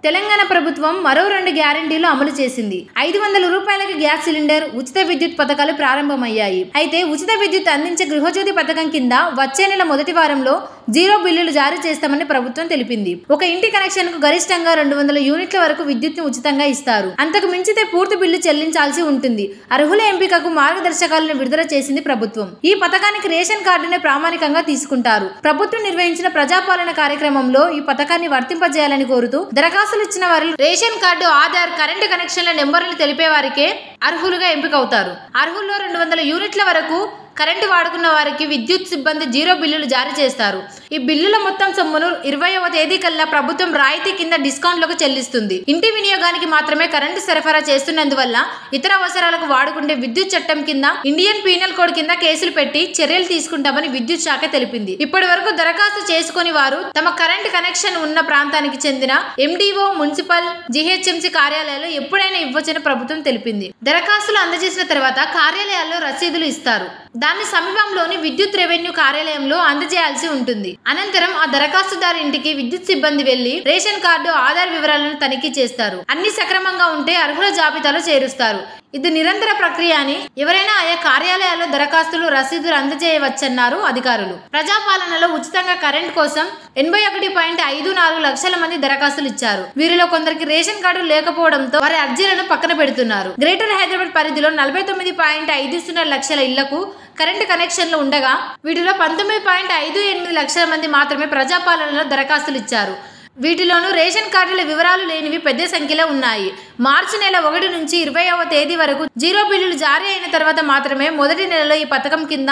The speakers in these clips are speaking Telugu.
తెలంగాణ ప్రభుత్వం మరో 2 గ్యారెంటీలు అమలు చేసింది. 500 రూపాయలకి గ్యాస్ సిలిండర్, ఉచిత విద్యుత్ పథకాలు ప్రారంభమయ్యాయి. అయితే ఉచిత విద్యుత్ అందించే గృహజ్యోతి పథకం కింద వచ్చే నెల మొదటి వారంలో 0 బిల్లులు జారీ చేస్తామని ప్రభుత్వం తెలిపింది. ఒక ఇంటి కనెక్షన్ కు గరిష్టంగా 200 యూనిట్ల వరకు విద్యుత్ను ఉచితంగా ఇస్తారు. అంతకు మించితే పూర్తి బిల్లు చెల్లించాల్సి ఉంటుంది. అర్హుల ఎంపికకు మార్గదర్శకాలను విడుదల చేసింది ప్రభుత్వం. ఈ పథకానికి రేషన్ కార్డునే ప్రామాణికంగా తీసుకుంటారు. ప్రభుత్వం నిర్వహించిన ప్రజాపాలన కార్యక్రమంలో ఈ పథకాన్ని వర్తింపజేయాలని కోరుతూ దరఖాస్తు ఇచ్చిన వారు రేషన్ కార్డు, ఆధార్, కరెంటు కనెక్షన్ల నెంబర్లు తెలిపే వారికే అర్హులుగా ఎంపికవుతారు. అర్హుల్లో 200 యూనిట్ల వరకు కరెంటు వాడుకున్న వారికి విద్యుత్ సిబ్బంది 0 బిల్లులు జారీ చేస్తారు. ఈ బిల్లుల మొత్తం సొమ్మును 20వ తేదీ కల్లా ప్రభుత్వం రాయితీ కింద డిస్కౌంట్లకు చెల్లిస్తుంది. ఇంటి వినియోగానికి మాత్రమే కరెంటు సరఫరా చేస్తున్నందువల్ల ఇతర అవసరాలకు వాడుకుంటే విద్యుత్ చట్టం కింద, ఇండియన్ పీనల్ కోడ్ కింద కేసులు పెట్టి చర్యలు తీసుకుంటామని విద్యుత్ శాఖ తెలిపింది. ఇప్పటి వరకు దరఖాస్తు చేసుకుని వారు తమ కరెంటు కనెక్షన్ ఉన్న ప్రాంతానికి చెందిన MDO, మున్సిపల్, GHMC కార్యాలయాల్లో ఎప్పుడైనా ఇవ్వచ్చని ప్రభుత్వం తెలిపింది. దరఖాస్తులు అందజేసిన తర్వాత కార్యాలయాల్లో రసీదులు ఇస్తారు. దాన్ని సమీపంలోని విద్యుత్ రెవెన్యూ కార్యాలయంలో అందజేయాల్సి ఉంటుంది. అనంతరం ఆ దరఖాస్తుదారు ఇంటికి విద్యుత్ సిబ్బంది వెళ్లి రేషన్ కార్డు, ఆధార్ వివరాలను తనిఖీ చేస్తారు. అన్ని సక్రమంగా ఉంటే అర్హుల జాబితాలో చేరుస్తారు. ఇది నిరంతర ప్రక్రియ అని ఎవరైనా ఆయా కార్యాలయాల్లో దరఖాస్తులు, రసీదులు అందజేయవచ్చన్నారు అధికారులు. ప్రజాపాలనలో ఉచితంగా కరెంట్ కోసం 81.54 లక్షల మంది దరఖాస్తులు ఇచ్చారు. వీరిలో కొందరికి రేషన్ కార్డు లేకపోవడంతో వారి అర్జీలను పక్కన పెడుతున్నారు. గ్రేటర్ హైదరాబాద్ పరిధిలో 49.50 లక్షల ఇళ్లకు కరెంటు కనెక్షన్లు ఉండగా వీటిలో 19.58 లక్షల మంది మాత్రమే ప్రజాపాలనలో దరఖాస్తులు ఇచ్చారు. వీటిలోనూ రేషన్ కార్డుల వివరాలు లేనివి పెద్ద సంఖ్యలో ఉన్నాయి. మార్చి నెల 1 నుంచి 20వ తేదీ వరకు 0 బిల్లులు జారీ అయిన తర్వాత మాత్రమే మొదటి నెలలో ఈ పథకం కింద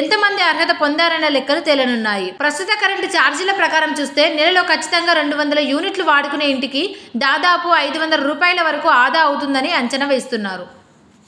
ఎంతమంది అర్హత పొందారన్న లెక్కలు తేలనున్నాయి. ప్రస్తుత కరెంటు ఛార్జీల ప్రకారం చూస్తే నెలలో ఖచ్చితంగా 200 యూనిట్లు వాడుకునే ఇంటికి దాదాపు 500 రూపాయల వరకు ఆదా అవుతుందని అంచనా వేస్తున్నారు.